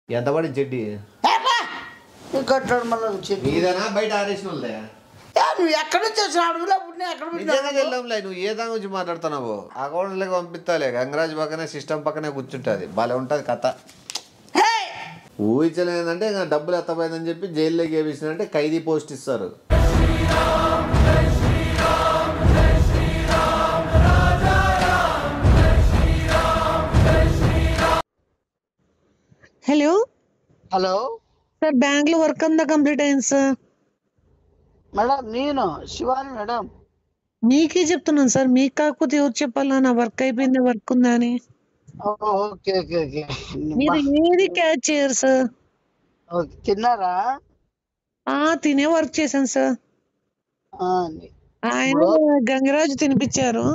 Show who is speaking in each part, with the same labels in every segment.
Speaker 1: ఎంత పడి చెడ్డి
Speaker 2: కట్టాడు మళ్ళీ చెట్టు
Speaker 1: ఇదేనా బయట ఆరేసిన వాళ్ళే
Speaker 2: నువ్వు ఎక్కడి నుంచి వచ్చిన అడుగులో పుట్టినా ఎక్కడ
Speaker 1: నిజంగా చెల్లంలే నువ్వు ఏ దాని గురించి మాట్లాడుతున్నావు అకౌంట్లోకి పంపిస్తాలే గంగరాజ్ పక్కనే సిస్టమ్ పక్కనే కూర్చుంటుంది భలే ఉంటుంది కథ ఊహించలేదంటే ఇంకా డబ్బులు ఎత్తపోయిందని చెప్పి జైల్లోకి వేపించినంటే ఖైదీ పోస్ట్ ఇస్తారు.
Speaker 3: హలో
Speaker 2: హలో
Speaker 3: సార్ బ్యాంక్ లో వర్క్ అంతా కంప్లీట్ అయింది సార్.
Speaker 2: మేడం నేను శివాని మేడం.
Speaker 3: మీకే చెప్తున్నాను సార్, మీకు కాకపోతే ఎవరు చెప్పాలా నా వర్క్ అయిపోయింది వర్క్ ఉందా అని.
Speaker 2: ఓకే ఓకే ఓకే
Speaker 3: మీరు ఏది క్యాచ్ చేయరు సార్.
Speaker 2: ఓకే తిన్నారా?
Speaker 3: తినే వర్క్ చేశాను సార్. ఆయన గంగరాజు తినిపించారు.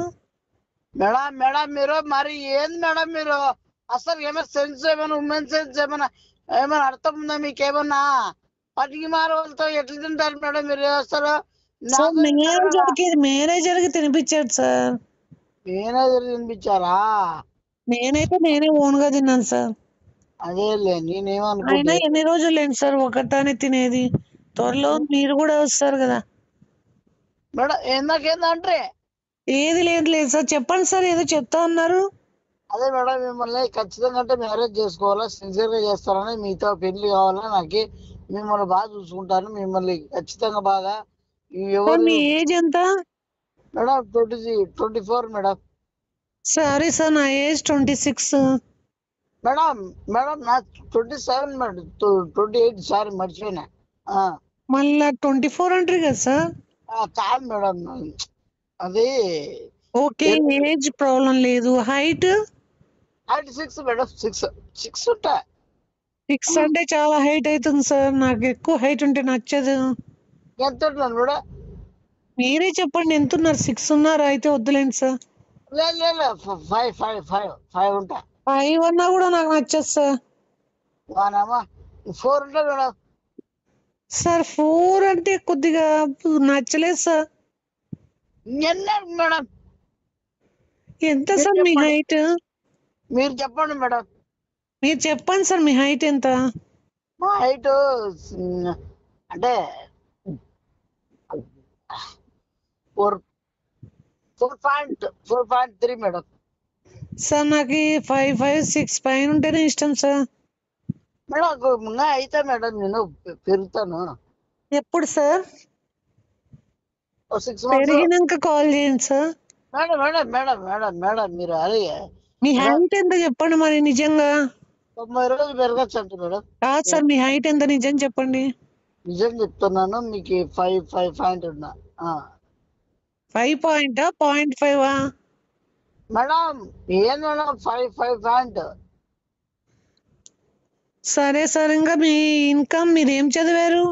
Speaker 2: మేడం మేడం మీరు మరి ఏంది మేడం మీరు అసలు ఏమైనా సెన్స్ ఏమైనా ఉమెన్ సెన్స్ ఏమైనా అర్థం ఉందా మీకేమన్నా? పనికి మారే వాళ్ళతో ఎట్లా తింటారు మేడం మీరు అసలు?
Speaker 3: మేనేజర్ కి తినిపించాడు సార్.
Speaker 2: మేనేజర్ తినిపించారా?
Speaker 3: నేనే ఓన్ గా తిన్నాను సార్.
Speaker 2: అదేలే
Speaker 3: అయినా ఎన్ని రోజులు లేండి సార్ ఒకటానే తినేది. త్వరలో మీరు కూడా వస్తారు కదా
Speaker 2: మేడం. ఏందంటే
Speaker 3: ఏది లేదు సార్, చెప్పండి సార్, ఏదో చెప్తా అన్నారు.
Speaker 2: అదే మేడం మిమ్మల్ని ఖచ్చితంగా అంటే మ్యారేజ్ చేసుకోవాలా, సిన్సియర్ గా చేస్తారని, మీతో పెళ్లి కావాలా, నాకు మిమ్మల్ని బాగా చూసుకుంటాను, మిమ్మల్ని ఖచ్చితంగా బాగా.
Speaker 3: మీ ఏజ్ ఎంత
Speaker 2: మేడం? 24 మేడం.
Speaker 3: సారీ సార్, నా ఏజ్ 26.
Speaker 2: మేడం మేడం నా 27 మేడం. 28 సారీ మర్చిపోయినా.
Speaker 3: మళ్ళా 24 అంటారు కదా సార్.
Speaker 2: కాదు మేడం అది.
Speaker 3: ఓకే, ఏజ్ ప్రాబ్లం లేదు. Height
Speaker 2: 6 madam. 6 ఉంటా.
Speaker 3: 6 అంటే చాలా హైట్ అవుతుంది సార్. నాకు ఎక్కువ హైట్ ఉంటే నచ్చదు.
Speaker 2: ఎంత ఉంటున్నాను మేడం?
Speaker 3: మీరే చెప్పండి ఎంత ఉన్నారు. 6 ఉన్నారు అయితే వద్దులేండి సార్.
Speaker 2: లేదు 5 ఉంటా.
Speaker 3: 5 అన్నా కూడా నాకు నచ్చదు సార్.
Speaker 2: 4 ఉంటా మేడం.
Speaker 3: సార్ 4 అంటే కొద్దిగా నచ్చలేదు సార్.
Speaker 2: మేడం
Speaker 3: ఎంత సార్ మీ హైట్?
Speaker 2: మీరు చెప్పండి మేడం.
Speaker 3: మీరు చెప్పండి సార్, మీ హైట్ ఎంత?
Speaker 2: మా హైట్ అంటే 4.3 మేడం.
Speaker 3: సార్ నాకు 5'6" పైన ఉంటేనే ఇష్టం సార్.
Speaker 2: మేడం అయితే మేడం నేను పెరుగుతాను.
Speaker 3: ఎప్పుడు సార్?
Speaker 2: 6 months.
Speaker 3: పెరిగినాక కాల్ చేయండి sir.
Speaker 2: Madam madam madam madam madam మీరు అదే
Speaker 3: మీ హైట్ ఎంత చెప్పండి మరి నిజంగా.
Speaker 2: 90 రోజులు పెరగచ్చు అంట మేడం.
Speaker 3: కాదు సార్, మీ హైట్ ఎంత నిజం చెప్పండి.
Speaker 2: నిజం చెప్తున్నాను మీకు. 5 పాయింట్ ఉన్నా.
Speaker 3: 5 పాయింటా 0.5?
Speaker 2: మేడం ఏం మేడం 5 పాయింట్.
Speaker 3: సరే సార్, ఇంకా మీ ఇన్కమ్ మీరు ఏం చదివారు?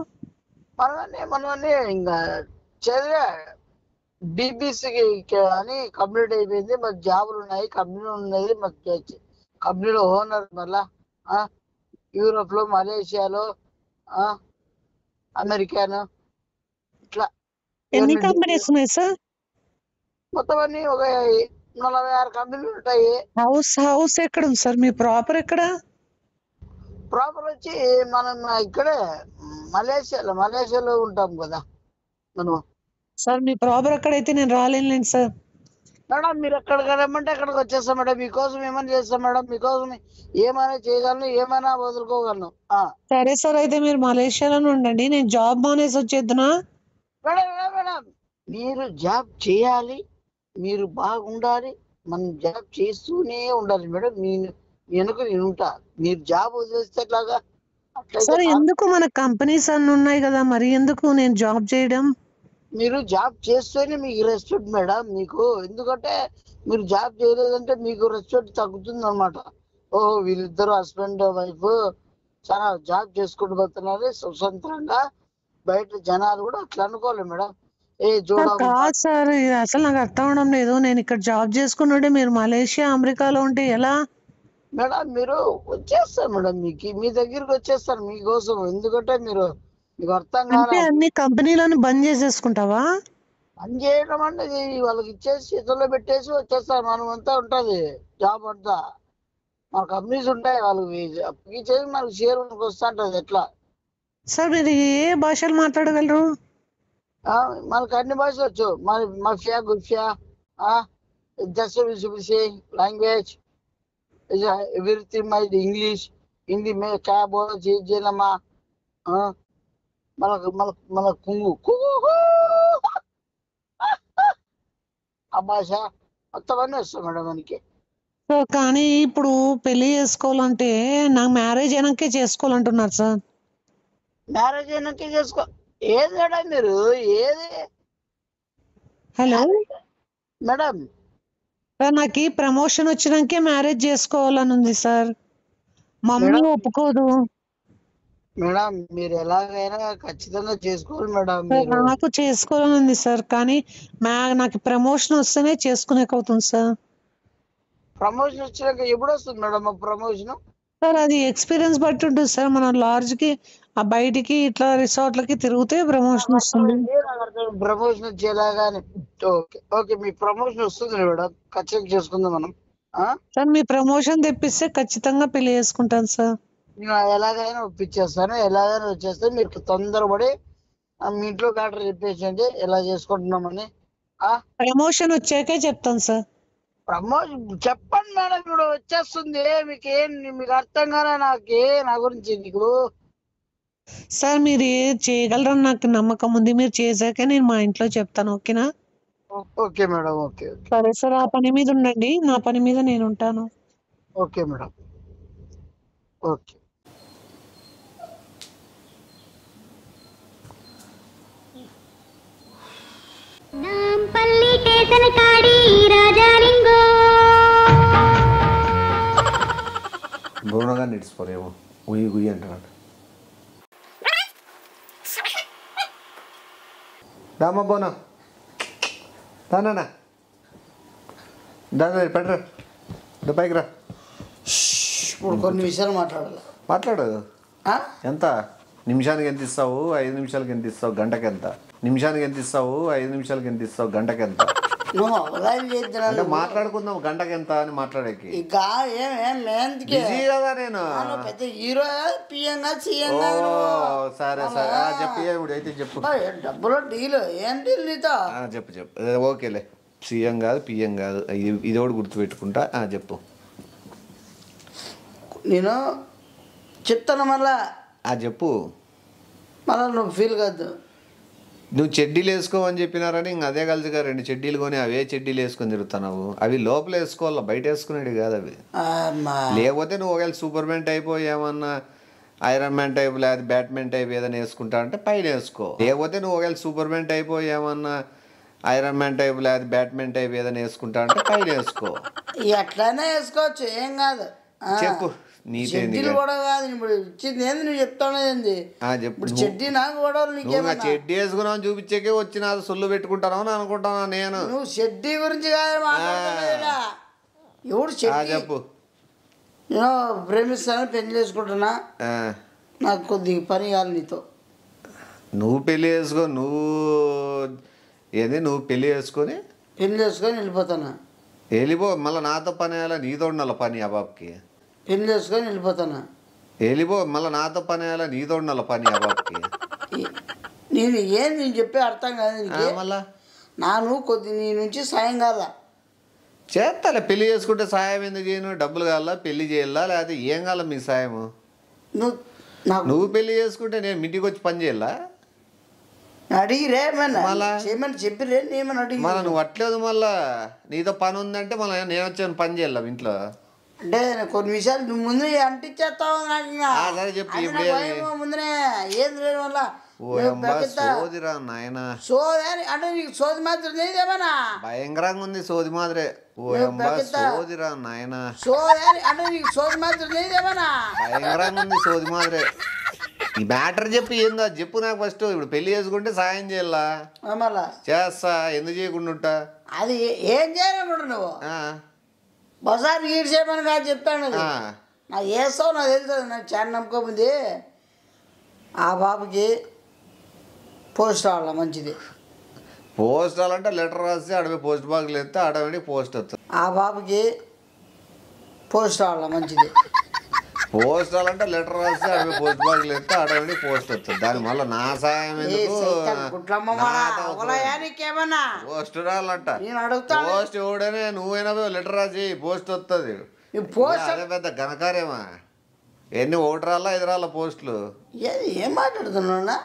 Speaker 2: మనవన్నీ ఇంకా చదివా బీబీసీకి అని కంప్లీట్ అయిపోయింది. మరి జాబులు ఉన్నాయి, కంపెనీ ఉన్నది, మరి కంపెనీలో ఓనర్ మళ్ళా యూరోప్ లో, మలేషియాలో, అమెరికాను ఇట్లా
Speaker 3: ఎన్ని కంపెనీస్ ఉన్నాయి సార్?
Speaker 2: మొత్తం అన్ని ఒక 46 కంపెనీలు ఉంటాయి.
Speaker 3: హౌస్ ఎక్కడ ఉంది సార్? మీ ప్రాపర్ ఎక్కడ?
Speaker 2: ప్రాపర్ వచ్చి మనం ఇక్కడే మలేషియాలో ఉంటాం కదా మనం.
Speaker 3: సార్ మీ ప్రాపర్ ఎక్కడైతే నేను రాలేనులేండి సార్.
Speaker 2: మేడం మీరు ఎక్కడికి రమ్మంటే అక్కడికి వచ్చేస్తాం మేడం. మీకోసం ఏమైనా చేస్తాం మేడం. మీకోసం ఏమైనా చేయగలను, ఏమైనా వదులుకోగలను.
Speaker 3: సరే సార్, అయితే మీరు మలేషియాలోనే ఉండండి, నేను జాబ్ మానేసి వచ్చేద్దునా?
Speaker 2: మేడం మేడం మీరు జాబ్ చేయాలి, మీరు బాగుండాలి, మనం జాబ్ చేస్తూనే ఉండాలి మేడం. నేను ఉంటా. మీరు జాబ్ వదిలేస్తే ఎట్లాగా?
Speaker 3: సార్ ఎందుకు, మన కంపెనీస్ అన్ని ఉన్నాయి కదా, మరి ఎందుకు నేను జాబ్ చేయడం?
Speaker 2: మీరు జాబ్ చేస్తేనే మీకు రెస్పెక్ట్ మేడం. మీకు ఎందుకంటే మీరు జాబ్ చేయలేదంటే మీకు రెస్పెక్ట్ తగ్గుతుంది అనమాట. ఓహో వీళ్ళిద్దరు హస్బెండ్ వైఫ్ చాలా జాబ్ చేసుకుంటూ పోతున్నారు స్వతంత్రంగా, బయట జనాలు కూడా అట్లా అనుకోవాలి మేడం.
Speaker 3: కాదు సార్, ఇది అసలు నాకు అర్థం అవడం లేదు. నేను ఇక్కడ జాబ్ చేసుకుంటుంటే మీరు మలేషియా అమెరికాలో ఉంటే ఎలా?
Speaker 2: మేడం మీరు వచ్చేస్తారు మేడం, మీ దగ్గరికి వచ్చేస్తారు మీకోసం. ఎందుకంటే మీకు అర్థం కాదు.
Speaker 3: అన్ని కంపెనీలను బంద్ చేసేసుకుంటావా?
Speaker 2: పని చేయడం అంటే వాళ్ళకి ఇచ్చేసి చేతుల్లో పెట్టేసి వచ్చేస్తారు. మనం అంతా ఉంటది జాబ్ అంతా. మన కంపెనీస్ ఉంటాయి, వాళ్ళకి చేసి మనకు షేర్ మనకు వస్తుంటది. ఎట్లా
Speaker 3: సార్ మీరు ఏ భాషలు మాట్లాడగలరు?
Speaker 2: మనకు అన్ని భాషలు వచ్చు. మన మఫియా గుఫియా లాంగ్వేజ్ ఎవ్రీథింగ్ మై ఇంగ్లీష్ హిందీ మే క్యా బోలో చేలమ్మా. మనకు మనకు మన కుంగు ఆ భాష మొత్తం అన్నీ వస్తాయి మేడం మనకి.
Speaker 3: సో కానీ ఇప్పుడు పెళ్లి చేసుకోవాలంటే నాకు మ్యారేజ్ అయినాకే చేసుకోవాలంటున్నారు సార్.
Speaker 2: మ్యారేజ్ అయినాకే చేసుకో. ఏది మేడం మీరు ఏది
Speaker 3: హలో
Speaker 2: మేడం?
Speaker 3: సార్ నాకు ప్రమోషన్ వచ్చినాకే మ్యారేజ్ చేసుకోవాలని ఉంది సార్. మమ్మీ
Speaker 2: మేడం
Speaker 3: ఒప్పుకోదు.
Speaker 2: మేడం మీరు ఎలాగైనా ఖచ్చితంగా చేసుకోవాలి మేడం.
Speaker 3: సార్
Speaker 2: మీరు
Speaker 3: నాకు చేసుకోవాలని ఉంది సార్, కానీ నాకు ప్రమోషన్ వస్తేనే చేసుకునేకి అవుతుంది సార్.
Speaker 2: ప్రమోషన్ వచ్చినాక ఎప్పుడు వస్తుంది మేడం ఆ ప్రమోషన్?
Speaker 3: సార్ అది ఎక్స్పీరియన్స్ బట్టి ఉంటుంది సార్. మనం లాడ్జ్ కి ఆ బయటికి ఇట్లా రిసార్ట్లకి తిరిగితే ప్రమోషన్ వస్తుంది.
Speaker 2: ప్రమోషన్ వచ్చేలాగానే. ఓకే ఓకే, మీ ప్రమోషన్ వస్తుంది మేడం, ఖచ్చితంగా చేసుకుందాం మనం.
Speaker 3: సార్ మీ ప్రమోషన్ తెప్పిస్తే ఖచ్చితంగా పెళ్లి చేసుకుంటాను సార్.
Speaker 2: నేను ఎలాగైనా ఒప్పించేస్తాను, ఎలాగైనా వచ్చేస్తే మీరు తొందరపడి మీ ఇంట్లో డాక్టర్ చెప్పేసండి ఎలా చేసుకుంటున్నామని.
Speaker 3: ప్రమోషన్ వచ్చాకే చెప్తాను సార్.
Speaker 2: ప్రమోషన్ చెప్పండి మేడం, ఇప్పుడు వచ్చేస్తుంది. మీకు అర్థం కాలే నా గురించి నీకు.
Speaker 3: సార్ మీరు ఏది చేయగలరని నాకు నమ్మకం ఉంది. మీరు చేశాకే నేను మా ఇంట్లో చెప్తాను. ఓకేనా?
Speaker 2: ఓకే మేడం, ఓకే ఓకే
Speaker 3: సరే సార్, ఆ పని మీద ఉండండి, నా పని మీద నేను ఉంటాను.
Speaker 2: Okay madam, okay.
Speaker 4: Nampally station కాడి రాజాలింగో
Speaker 1: బృణగా నిడిచిపోరేమో ఉయ్యి గుయ్యి అంటున్నాడు. దామా బోనా దానా దానా పెట్టరా పైకి రా.
Speaker 2: ఇప్పుడు కొన్ని విషయాలు
Speaker 1: మాట్లాడు. ఎంత నిమిషానికి ఎంత ఇస్తావు? 5 నిమిషాలకి ఎంత ఇస్తావు? గంటకి ఎంత? నిమిషానికి ఎంత ఇస్తావు? 5 నిమిషాలకి ఎంత ఇస్తావు? గంటకి ఎంత? అంటే మాట్లాడుకుందాం. గంటకి ఎంత అని మాట్లాడేకి బిజీ కదా నేను.
Speaker 2: పెద్ద హీరో పిఎంగా
Speaker 1: సరే సరే చెప్పు. ఇప్పుడు అయితే చెప్పు.
Speaker 2: డబ్బులు డీల్ ఏం డీల్ నీతో?
Speaker 1: చెప్పు ఓకేలే. సీఎం కాదు పిఎం కాదు, ఇది కూడా గుర్తుపెట్టుకుంటా. చెప్పు.
Speaker 2: నేను చెప్తాను మళ్ళా.
Speaker 1: చెప్పు.
Speaker 2: మళ్ళా నువ్వు ఫీల్ కాదు.
Speaker 1: నువ్వు చెడ్డీలు వేసుకోవని చెప్పినారని ఇంక అదే కలిసిగా 2 చెడ్డీలు కొని అవే చెడ్డీలు వేసుకొని తిరుగుతున్నావు. అవి లోపల వేసుకోవాలా, బయట వేసుకునేది కాదు అవి. లేకపోతే నువ్వు ఒకవేళ సూపర్ మ్యాన్ టైప్ ఏమన్నా ఐరన్ మ్యాన్ టైప్ లేదా బ్యాట్మెన్ టైప్ ఏదైనా వేసుకుంటా అంటే పైన వేసుకో. లేకపోతే నువ్వు ఒకవేళ సూపర్ మ్యాన్ టైప్ ఏమన్నా ఐరన్ మ్యాన్ టైప్ లేదా బ్యాట్మెన్ టైప్ ఏదైనా వేసుకుంటా అంటే పైన వేసుకో.
Speaker 2: ఎట్లయినా వేసుకోవచ్చు, ఏం కాదు.
Speaker 1: చెప్పు.
Speaker 2: చెడ్డీలు కూడా కాదు ఇప్పుడు ఇచ్చింది ఏంది, నువ్వు చెప్తాను ఏంది.
Speaker 1: చెప్పు.
Speaker 2: చెడ్డీ నాకు కూడా
Speaker 1: చెడ్డీ వేసుకున్నావు చూపించాకే వచ్చిన సొల్లు పెట్టుకుంటాను అని అనుకుంటాను నేను.
Speaker 2: నువ్వు చెడ్డీ గురించి కాదు మాట్లాడుతున్నా. ఎవడు చెడ్డీ?
Speaker 1: చెప్పు.
Speaker 2: నేను ప్రేమిస్తాను, పెళ్లి చేసుకుంటున్నా, నాకు కొద్దిగా పని కాదు నీతో.
Speaker 1: నువ్వు పెళ్లి చేసుకో. నువ్వు పెళ్లి చేసుకొని
Speaker 2: వెళ్ళిపోతానా?
Speaker 1: వెళ్ళిపో. మళ్ళీ నాతో పని అయ్యాలా? నీతో ఉండాల పని ఆ బాబుకి.
Speaker 2: పెళ్లి చేసుకొని వెళ్ళిపోతానా?
Speaker 1: వెళ్ళిపో. మళ్ళీ నాతో పని అయ్యాలా? నీతో ఉండాల పని ఆ బాబుకి.
Speaker 2: నేను చెప్పే అర్థం కాదు
Speaker 1: మళ్ళా
Speaker 2: నీ నుంచి సాయం కాదా?
Speaker 1: చేస్తాలే. పెళ్లి చేసుకుంటే సాయం ఎందుకు చేయను? డబ్బులు కావాలా? పెళ్లి చేయాలా? లేకపోతే ఏం కావాలా మీ సాయము? నువ్వు పెళ్లి చేసుకుంటే నేను ఇంటికి వచ్చి పని చేయాలా?
Speaker 2: అడిగిరే చేయమని చెప్పిరే, ఏమని అడిగి.
Speaker 1: మళ్ళీ నువ్వు అట్లేదు. మళ్ళా నీతో పని ఉందంటే మళ్ళీ నేను వచ్చాను పని చేయాలా ఇంట్లో?
Speaker 2: అంటే కొన్ని విషయాలు నువ్వు ముందు అంటించేస్తావు.
Speaker 1: సరే చెప్పు.
Speaker 2: ముందునే ఏది లేదు వల్ల
Speaker 1: సోదిరా నాయన.
Speaker 2: సోది అంటే నీకు సోది మాత్రం లేదేమన్నా?
Speaker 1: భయంకరంగా ఉంది సోది మాదిరే. సోదిరా నాయన.
Speaker 2: సోది అంటే నీకు సోది మాత్రం లేదేమన్నా?
Speaker 1: భయంకరంగా ఉంది సోది మాదిరే. ఈ మ్యాటర్ చెప్పు. ఏందో చెప్పు నాకు ఫస్ట్. ఇప్పుడు పెళ్లి చేసుకుంటే సాయం చేయాలా?
Speaker 2: మళ్ళా
Speaker 1: చేస్తా. ఎందుకు చేయకుండా ఉంటా?
Speaker 2: అది ఏం చేయాలనుకుంటా నువ్వు? బజార్ గీడ్ చేయమని కాదు చెప్తాను. నాకు వేస్తావు, నాకు తెలుస్తుంది. నాకు చాలా నమ్మకం ఉంది. ఆ బాబుకి పోస్ట్ రావాల మంచిది.
Speaker 1: పోస్ట్ రావాలంటే లెటర్ రాసి అడవి పోస్ట్ బాక్స్ ఎత్తే అడవికి పోస్ట్ వస్తుంది.
Speaker 2: ఆ బాబుకి పోస్ట్ రావాలా మంచిది.
Speaker 1: పోస్ట్ అంటే లెటర్ రాస్తే అవి పోస్ట్ బాక్స్ ఎత్తే ఆటోమేటిక్ పోస్ట్ వస్తుంది. దాని వల్ల నా సాయం ఎందుకు?
Speaker 2: నీకేమన్నా
Speaker 1: పోస్ట్ రాలంట.
Speaker 2: నేను అడుగుతా,
Speaker 1: పోస్ట్ ఎవడనే నువ్వైనా లెటర్ రాసి పోస్ట్ వస్తుంది. అదే పెద్ద ఘనకార్యమా? ఎన్ని 1 రాళ్ళ 5 రాళ్ళ పోస్టులు?
Speaker 2: ఏం మాట్లాడుతున్నా?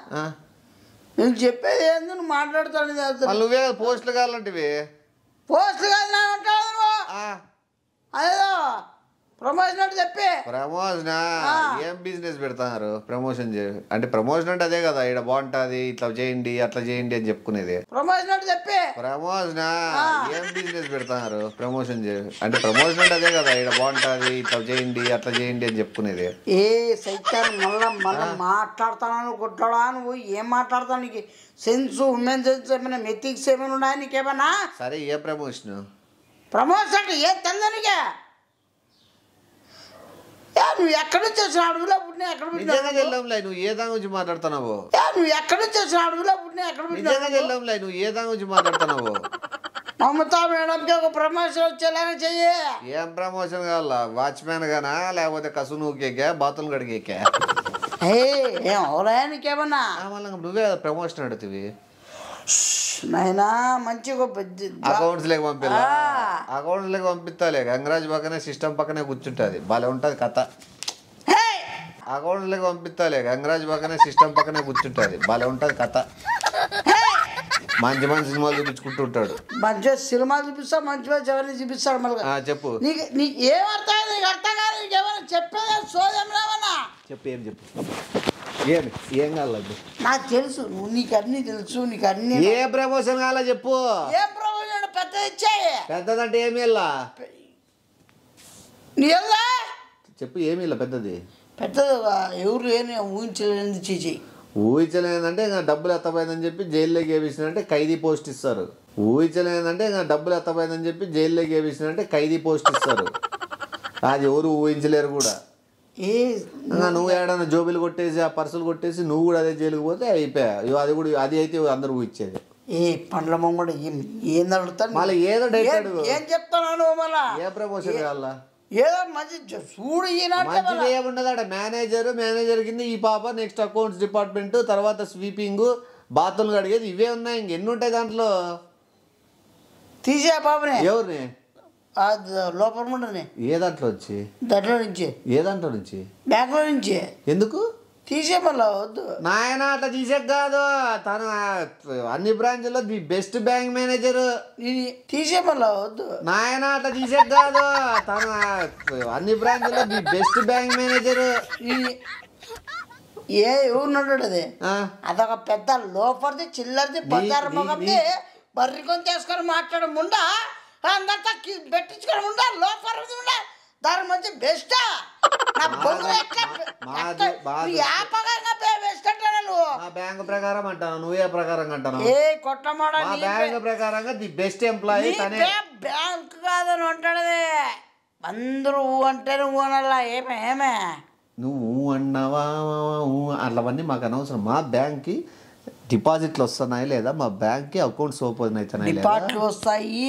Speaker 2: నేను చెప్పేది ఏంది, నువ్వు మాట్లాడుతాను.
Speaker 1: నువ్వే పోస్టులు కావాలంటివి.
Speaker 2: పోస్టులు కాదు అంటావు నువ్వు. అదేదో ప్రమోషన్ అంటే చెప్పి.
Speaker 1: ప్రమోషన్ ఏం బిజినెస్ పెడతారు? ప్రమోషన్ అంటే ప్రమోషన్ అంటే అదే కదా, ఇక్కడ బాగుంటది, ఇట్లా చేయండి అట్లా చేయండి అని చెప్పుకునేది.
Speaker 2: ప్రమోషన్ అంటే చెప్పి.
Speaker 1: ప్రమోషన్ ఏం బిజినెస్ పెడతారు? ప్రమోషన్ అంటే ప్రమోషన్ అంటే అదే కదా, ఇక్కడ బాగుంటది, ఇట్లా చేయండి అట్లా చేయండి అని చెప్పుకునేది.
Speaker 2: ఏ సైతాన్ మళ్ళా మాట్లాడతాను కొట్టాడా? నువ్వు ఏం మాట్లాడతావు? నీకు సెన్స్, ఉమెన్ సెన్స్ ఏమైనా, ఎథిక్స్ ఏమైనా ఉన్నాయా నీకేమన్నా?
Speaker 1: సరే ఏ ప్రమోషన్?
Speaker 2: ప్రమోషన్ అంటే ఏం తెల్లనికే? నువ్వు ఎక్కడి నుంచి వచ్చిన అడుగులో పుట్టినా ఎక్కడ
Speaker 1: చెల్లంలే, నువ్వు ఏ దాని గురించి మాట్లాడుతున్నావు?
Speaker 2: నువ్వు ఎక్కడి నుంచి వచ్చిన అడుగులో పుట్టినా ఎక్కడ
Speaker 1: చెల్లంలే, నువ్వు ఏ దాని గురించి మాట్లాడుతున్నావు?
Speaker 2: మమతా మేడంకి ఒక ప్రమోషన్ వచ్చేలాగా చెయ్యి.
Speaker 1: ఏం ప్రమోషన్ కావాలా? వాచ్మ్యాన్ గానా లేకపోతే కసు నూకేకా బాతులు గడిగేకా?
Speaker 2: ఏం అవరా నీకేమన్నా?
Speaker 1: నువ్వే ప్రమోషన్ అడుగుతావి.
Speaker 2: నాయనా మంచిగా
Speaker 1: అకౌంట్స్ లేక పంపిలా? అకౌంట్స్ లేక పంపిస్తాలే. గంగరాజ్ పక్కనే సిస్టమ్ పక్కనే కూర్చుంటుంది, భలే ఉంటుంది కథ. అకౌంట్స్ లేక పంపిస్తాలే. గంగరాజ్ పక్కనే సిస్టమ్ పక్కనే కూర్చుంటుంది, భలే ఉంటుంది కథ. మంచి మంచి సినిమాలు చూపించుకుంటుంటాడు.
Speaker 2: మంచిగా సినిమాలు చూపిస్తా, మంచిగా ఎవరిని చూపిస్తాడు. మళ్ళీ
Speaker 1: చెప్పు.
Speaker 2: నీకు ఏమర్థం? నీకు అర్థం కాదు. నీకు ఏమైనా చెప్పేది సోదం రావన్నా?
Speaker 1: చెప్పు, ఏం చెప్పు. ఏం కావాలి?
Speaker 2: నాకు తెలుసు, నువ్వు నీకు అన్ని తెలుసు, నీకు అన్ని.
Speaker 1: ఏ ప్రమోషన్ కావాలా చెప్పు.
Speaker 2: ఏం ప్రమోషన్? పెద్దది ఇచ్చాయి.
Speaker 1: పెద్దదంటే ఏమి వెళ్ళా
Speaker 2: నీ వెళ్ళా
Speaker 1: చెప్పు. ఏమి వెళ్ళా పెద్దది?
Speaker 2: పెద్దది ఎవరు ఏమి ఊహించలేనిది చేయి.
Speaker 1: ఊహించలేదంటే ఇంకా డబ్బులు ఎత్తపోయిందని చెప్పి జైల్లోకి వేపించినంటే ఖైదీ పోస్ట్ ఇస్తారు. ఊహించలేదంటే ఇంకా డబ్బులు ఎత్తపోయిందని చెప్పి జైల్లోకి వేపించినంటే ఖైదీ పోస్ట్ ఇస్తారు. అది ఎవరు ఊహించలేరు కూడా. నువ్వు ఏడన్నా జోబీలు కొట్టేసి ఆ పర్సులు కొట్టేసి నువ్వు కూడా అదే జైలుకి పోతే అయిపోయా. అది కూడా అది అయితే అందరూ ఊహించేది.
Speaker 2: పండ్ల మొంగడు ఏం అడుగుతాను
Speaker 1: మళ్ళీ ఏదో డైరెక్ట్
Speaker 2: ఏం చెప్తాను మళ్ళా?
Speaker 1: ఏ ప్రమోషన్ కావాలా?
Speaker 2: ఏదో మంచి చూడు
Speaker 1: మంచిగా ఏముండదు. మేనేజర్ కింద ఈ పాప, నెక్స్ట్ అకౌంట్స్ డిపార్ట్మెంట్, తర్వాత స్వీపింగ్, బాత్రూమ్లు కడిగేది, ఇవే ఉన్నాయి. ఇంకెన్ని ఉంటాయి దాంట్లో?
Speaker 2: తీసే పాపని.
Speaker 1: ఎవరిని?
Speaker 2: లోపల ఉండని.
Speaker 1: ఏ దాంట్లో వచ్చి?
Speaker 2: దాంట్లో నుంచి.
Speaker 1: ఏ దాంట్లో నుంచి?
Speaker 2: బ్యాంకులో నుంచి.
Speaker 1: ఎందుకు
Speaker 2: తీసే మళ్ళా? వద్దు
Speaker 1: నాయన, అట్లా తీసేది కాదు. తను అన్ని బ్రాంచ్లో ది బెస్ట్ బ్యాంక్ మేనేజర్.
Speaker 2: తీసే మళ్ళా? వద్దు
Speaker 1: నాయన, అట్లా తీసేది కాదు. తను అన్ని బ్రాంచ్లో ది బెస్ట్ బ్యాంక్ మేనేజర్.
Speaker 2: ఎవరున్నాడు అది? అదొక పెద్ద లోపలిది, చిల్లరిది, బజారు మొగంది, బర్రికొని చేసుకొని మాట్లాడముండా, అందరితో పెట్టించుకొని ఉండా, లోపలిది ఉండా, దాని మంచి బెస్ట్.
Speaker 1: బ్యాంక్ ప్రకారం అంటాను, నువ్వే ప్రకారం అంటాను. బ్యాంక్ ప్రకారంగా ది బెస్ట్ ఎంప్లాయీ తనే.
Speaker 2: బ్యాంక్ కాదని అంటాడు. అందరూ అంటే నువ్వు అనాలా? ఏమే
Speaker 1: నువ్వు అన్నావా అట్లవన్నీ మాకు అనవసరం. మా బ్యాంక్కి డిపాజిట్లు వస్తున్నాయి లేదా, మా బ్యాంక్కి అకౌంట్స్ ఓపెన్ అవుతున్నాయి,
Speaker 2: డిపాజిట్లు వస్తాయి,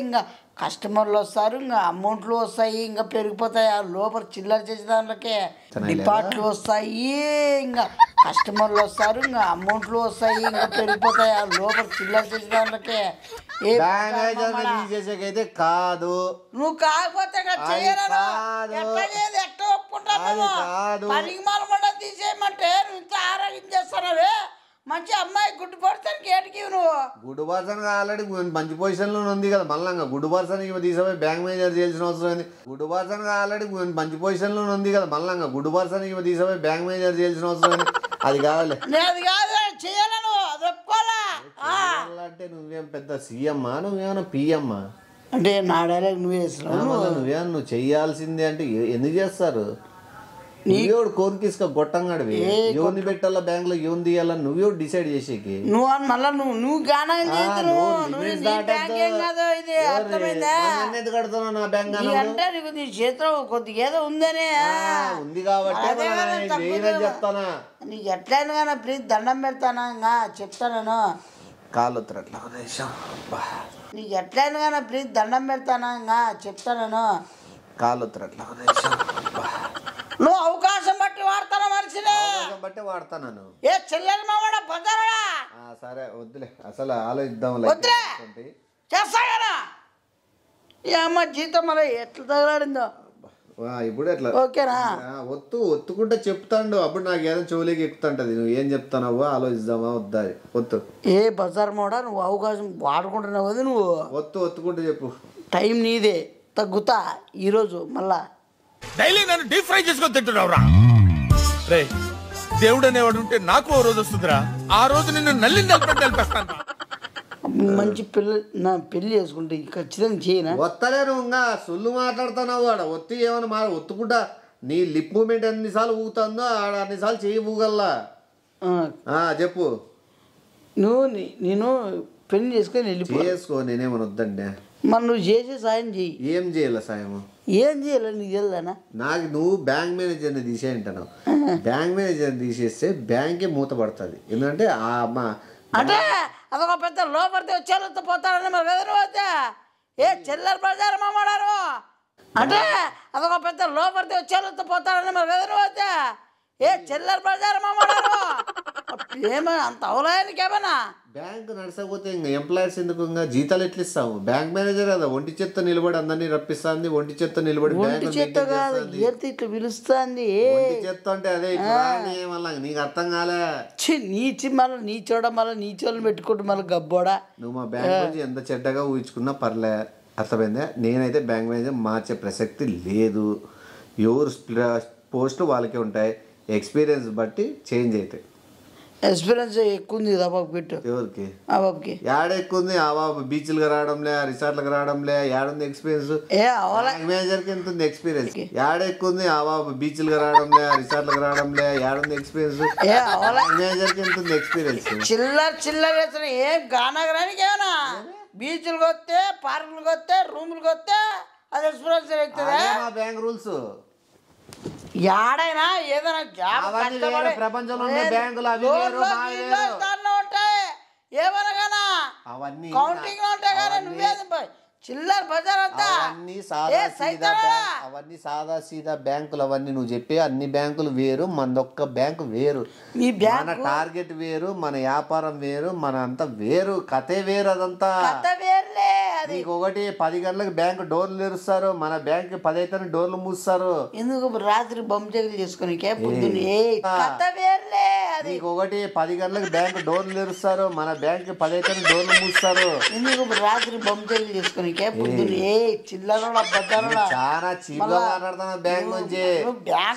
Speaker 2: ఇంకా కస్టమర్లు వస్తారు, ఇంకా అమౌంట్లు వస్తాయి, ఇంకా పెరిగిపోతాయి. ఆ లోపల చిల్లర చేసే దాంట్లోకే డిపాజిట్లు వస్తాయి, ఇంకా కస్టమర్లు వస్తారు, ఇంకా అమౌంట్లు వస్తాయి, ఇంకా పెరిగిపోతాయి. ఆ లోపల చిల్లర చేసే దాంట్లోకే.
Speaker 1: తీసేసేకైతే కాదు.
Speaker 2: నువ్వు కాకపోతే ఎట్లా ఒప్పుకుంటావు? పనికి మాలకుండా తీసేయమంటే నువ్వు ఇంత ఆరోగ్యం చేస్తున్నావే. మంచి అమ్మాయి గుడ్డు పర్సన్కి ఏటికి నువ్వు?
Speaker 1: గుడ్డు పర్సన్ ఆల్రెడీ మంచి పొజిషన్లో ఉంది కదా, మళ్ళీ గుడ్డు పర్సన్ తీసిపోయి బ్యాంక్ మేనేజర్ చేయాల్సిన అవసరం ఏంది? గుడ్డు పర్సన్ ఆల్రెడీ మంచి పొజిషన్లో ఉంది కదా, మళ్ళీ గుడ్డు పర్సన్ తీసిపోయి బ్యాంక్ మేనేజర్ చేయాల్సిన అవసరం ఏంది? అది కావాలి.
Speaker 2: అది కాదు చేయాలను, అది ఒప్పుకోవాలా?
Speaker 1: అంటే నువ్వేం పెద్ద సీఎమ్మా, నువ్వేమన్నా పిఎమ్మా?
Speaker 2: అంటే నా డైలాగ్ నువ్వే వేస్తున్నావు.
Speaker 1: నువ్వేమన్నా నువ్వు చెయ్యాల్సిందే అంటే ఎందుకు చేస్తారు? నువ్వేడు కోరికిస్క గొట్టంగాడివి, ఎవరిని పెట్టాలా బ్యాంక్ లో, ఎవరిని తీయాలా నువ్వేడు డిసైడ్ చేసేకి.
Speaker 2: నువ్వు మళ్ళా నువ్వు గానం
Speaker 1: కడుతున్నావు నా బ్యాంక్
Speaker 2: అంటే నీకు నీ చేతిలో కొద్దిగా ఏదో ఉందనే
Speaker 1: ఉంది కాబట్టి చెప్తానా.
Speaker 2: నీకు ఎట్లయినా కానీ ప్లీజ్ దండం పెడతానా, ఇంకా చెప్తాను
Speaker 1: కాళ్ళు
Speaker 2: నీకు ఎట్లయినా కానీ ప్లీజ్ దండం పెడతానా, ఇంకా చెప్తాను
Speaker 1: కాళ్ళు వస్తారు
Speaker 5: నువ్వు అవకాశం బట్టి వాడతాను మనిషిని
Speaker 1: బట్టే వాడతాను.
Speaker 5: ఏ చెల్లెలు మావాడ బజారా
Speaker 1: సరే వద్దులే, అసలు ఆలోచిద్దాం.
Speaker 5: వద్దులే చేస్తా కదా ఈ అమ్మ జీతం మళ్ళీ ఎట్లా తగలాడిందో
Speaker 1: ఇప్పుడు ఎట్లా
Speaker 5: ఓకేనా.
Speaker 1: ఒత్తుకుంటే చెప్తాండు, అప్పుడు నాకు ఏదో చెవులేకి ఎక్కుతుంటది. నువ్వు ఏం చెప్తానవ్వో ఆలోచిద్దామా వద్దా? ఒత్తు
Speaker 5: ఏ బజార్ మోడా నువ్వు అవకాశం వాడుకుంటున్నావు కదా నువ్వు.
Speaker 1: ఒత్తుకుంటే చెప్పు.
Speaker 5: టైం నీదే, తగ్గుతా ఈరోజు మళ్ళా.
Speaker 6: డైలీ నన్ను డీప్ ఫ్రై చేసుకొని తింటున్నావురా. రే దేవుడు అనేవాడు ఉంటే నాకు ఓ రోజు వస్తుందిరా, ఆ రోజు నిన్ను నలిపేస్తాను.
Speaker 5: మంచి నా పెళ్లి చేసుకుంటే ఖచ్చితంగా చేయనా?
Speaker 1: ఒత్తలేను ఇంకా సొల్లు మాట్లాడుతున్నావు. ఆడ ఒత్తి ఏమన్నా ఒత్తుకుంటా నీ లిప్ మూమెంట్ ఎన్నిసార్లు ఊగుతుందో ఆడ అన్నిసార్లు చేయి ఊగల్లా. చెప్పు.
Speaker 5: నేను పెళ్లి చేసుకొని
Speaker 1: చేసుకో, నేనేమని వద్దండి.
Speaker 5: మరి నువ్వు చేసే సాయం చెయ్యి.
Speaker 1: ఏం చేయాల సాయము?
Speaker 5: ఏం చేయాలి నీకు తెలుదానా?
Speaker 1: నాకు నువ్వు బ్యాంక్ మేనేజర్ని తీసేయంటావు. బ్యాంక్ మేనేజర్ని తీసేస్తే బ్యాంకే మూతపడుతుంది. ఎందుకంటే
Speaker 5: అంటే అదొక పెద్ద లోపడితే వచ్చేళ్ళతో పోతాడని మరి కదా నువ్వు వద్దా? ఏ చిల్లర ప్రచారం మాట్లాడారు అంటే అదొక పెద్ద లోపడితే వచ్చేళ్ళతో పోతాడని మరి కదా నువ్వు వద్దా? ఏ చిల్లర ప్రచారం మాట్లాడారు ఏమైనా అంత అవలాయానికి ఏమైనా?
Speaker 1: బ్యాంక్ నడసకపోతే ఇంకా ఎంప్లాయర్స్ ఎందుకు ఇంకా జీతాలు ఎట్లా ఇస్తాము? బ్యాంక్ మేనేజర్ కదా ఒంటి చేత్తో నిలబడి అందరినీ రప్పిస్తుంది. ఒంటి చేత్తో నిలబడి
Speaker 5: చేత్తో కాదు ఇట్లా పిలుస్తుంది.
Speaker 1: చేత్తో అంటే అదే మళ్ళీ నీకు అర్థం కాలే.
Speaker 5: మళ్ళీ నీ చూడ మళ్ళీ నీ చోళ్ళని పెట్టుకుంటూ మళ్ళీ గబ్బోడా.
Speaker 1: నువ్వు మా బ్యాంక్ నుంచి ఎంత చెడ్డగా ఊహించుకున్నా పర్లే, అర్థమైందా? నేనైతే బ్యాంక్ మేనేజర్ మార్చే ప్రసక్తి లేదు. ఎవరు పోస్టులు వాళ్ళకే ఉంటాయి. ఎక్స్పీరియన్స్ బట్టి చేంజ్ అవుతాయి.
Speaker 5: ఎక్స్పీరియన్స్ ఎక్కువ ఉంది కదా బాబు పెట్టు.
Speaker 1: ఎవరికి?
Speaker 5: ఆ బాబుకి.
Speaker 1: యాడ ఎక్కువ ఉంది? ఆ బాబు బీచ్లకు రావడంలే, రిసార్ట్లకు రావడంలే. యాడుంది ఎక్స్పీరియన్స్? మేనేజర్కి ఎంత ఉంది ఎక్స్పీరియన్స్? యాడ ఎక్కువ ఉంది? ఆ బాబు బీచ్లకు రావడంలే, రిసార్ట్లకు రావడంలే. యాడుంది ఎక్స్పీరియన్స్? మేనేజర్కి ఎంత ఉంది ఎక్స్పీరియన్స్?
Speaker 5: చిల్లర వేసిన ఏం గానగరానికి ఏమన్నా బీచ్లకు వస్తే, పార్కులకు వస్తే, రూములకు వస్తే అది ఎక్స్పీరియన్స్ అవుతుందా?
Speaker 1: మా బ్యాంక్ రూల్స్
Speaker 5: యాడైనా ఏదైనా జాబ్
Speaker 1: ప్రపంచంలో
Speaker 5: ఉంటాయి ఏమనగానా కౌంటింగ్ ఉంటాయి కానీ నువ్వేది చిల్లర బజార్ అంతా
Speaker 1: అవన్నీ సాదా సీదా బ్యాంకులు. అవన్నీ నువ్వు చెప్పే అన్ని బ్యాంకులు వేరు, మనదొక్క బ్యాంకు వేరు. మన టార్గెట్ వేరు, మన వ్యాపారం వేరు, మన అంతా వేరు, కథే వేరు. అదంతా నీకు ఒకటి 10 గంటలకు బ్యాంకు డోర్లు తెరుస్తారు, మన బ్యాంక్ 10 అయితే డోర్లు మూస్తారు.
Speaker 5: ఎందుకు రాత్రి బొమ్మచెగులు చేసుకుని
Speaker 1: నీకు ఒకటి 10 గంటలకు బ్యాంకు డోర్లు తెరుస్తారు, మన బ్యాంక్ 10 అయితే డోర్లు మూస్తారు.
Speaker 5: ఎందుకు రాత్రి బొమ్మచెగులు చేసుకుని
Speaker 1: చాలా చీప్ గా మాట్లాడుతున్నా. బ్యాంక్ నుంచి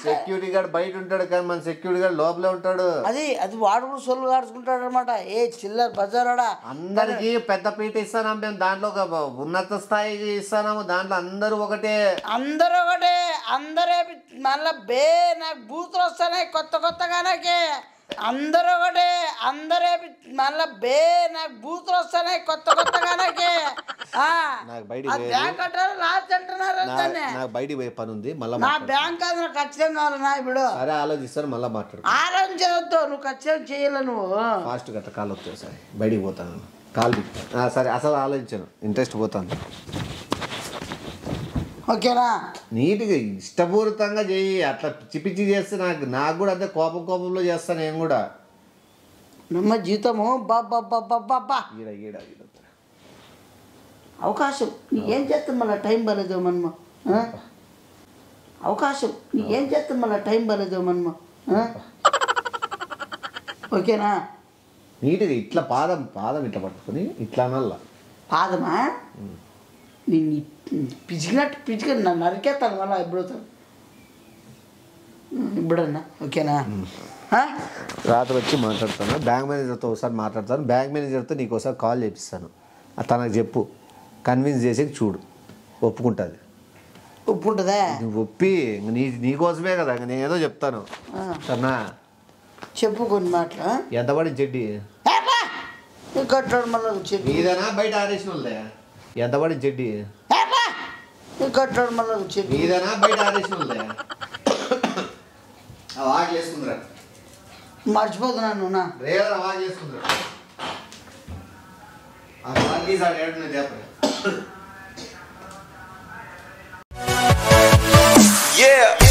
Speaker 1: సెక్యూరిటీ గార్డ్ బయట ఉంటాడు కానీ మన సెక్యూరిటీ గార్డ్ లోపలే ఉంటాడు.
Speaker 5: అది వాడు కూడా సొల్లు కాడుచుకుంటాడు అనమాట. ఏ చిల్లర బజారాడా
Speaker 1: అందరికి పెద్ద పీట ఇస్తాను మేము, దాంట్లో ఒక ఉన్నత స్థాయికి ఇస్తాము. దాంట్లో అందరూ ఒకటే, అందరే మళ్ళా నాకు బూతులు వస్తున్నాయి కొత్తగా. నాకే అందరూ ఒకటే, అందరే మళ్ళా నాకు బూతులు వస్తున్నాయి కొత్తగా. నాకే బ్యాంక్ అంటారు లాస్ట్ అంటున్నారు. నాకు బయటికి పోయే పని ఉంది, మళ్ళీ
Speaker 5: నా బ్యాంక్ అది నాకు ఖచ్చితంగా కావాలన్నా. ఇప్పుడు
Speaker 1: సరే ఆలోచిస్తాను, మళ్ళీ మాట్లాడు.
Speaker 5: ఆలోచించవద్దు, నువ్వు ఖచ్చితంగా చేయాల. నువ్వు
Speaker 1: ఫాస్ట్ గట్ట కాల్ వస్తాయి. సరే బయటికి పోతాను, కాల్ సరే. అసలు ఆలోచించాను, ఇంట్రెస్ట్ పోతాను.
Speaker 5: ఓకేనా?
Speaker 1: నీట్గా ఇష్టపూరితంగా చెయ్యి. అట్లా పిచ్చి చేస్తే నాకు కూడా అంతే కోపంలో చేస్తాను నేను కూడా.
Speaker 5: నమ్మ జీతము బాబా
Speaker 1: ఈడ
Speaker 5: అవకాశం నీకేం చేస్తాం మళ్ళీ టైం బాగాలేదు మనము. అవకాశం నీకేం చేస్తాం మళ్ళీ టైం బాగాలేదు మనము. ఓకేనా?
Speaker 1: నీట్గా ఇట్లా పాదం ఇట్లా పట్టుకుని ఇట్లా నల్లా
Speaker 5: పాదమా నేను పిచ్చిగా నన్ను నరికేస్తాను మళ్ళీ ఇప్పుడన్నా. ఓకేనా?
Speaker 1: రాత్రి వచ్చి మాట్లాడతాను, బ్యాంక్ మేనేజర్తో ఒకసారి మాట్లాడతాను. బ్యాంక్ మేనేజర్తో నీకు ఒకసారి కాల్ చేపిస్తాను. తనకు చెప్పు, కన్విన్స్ చేసి చూడు, ఒప్పుకుంటుంది.
Speaker 5: ఒప్పుకుంటుందా?
Speaker 1: నువ్వు ఒప్పి నీకోసమే కదా, నేను ఏదో చెప్తాను. సరేనా?
Speaker 5: చెప్పు కొన్ని మాటలు.
Speaker 1: ఎంత పడి చెడ్డి
Speaker 5: కట్టాడు మళ్ళీ చెడ్డి
Speaker 1: మీదేనా బయట ఆరేసిన వాళ్ళే? ఎంత పడి చెడ్డి
Speaker 5: కట్టాడు మళ్ళీ చెడ్డి
Speaker 1: మీదేనా బయట ఆరేసిన వాళ్ళే? వాకి వేసుకుందిరా,
Speaker 5: మర్చిపోతున్నాను నా
Speaker 1: రేరా వాకి వేసుకుందిరా. చెప్ప
Speaker 7: Yeah.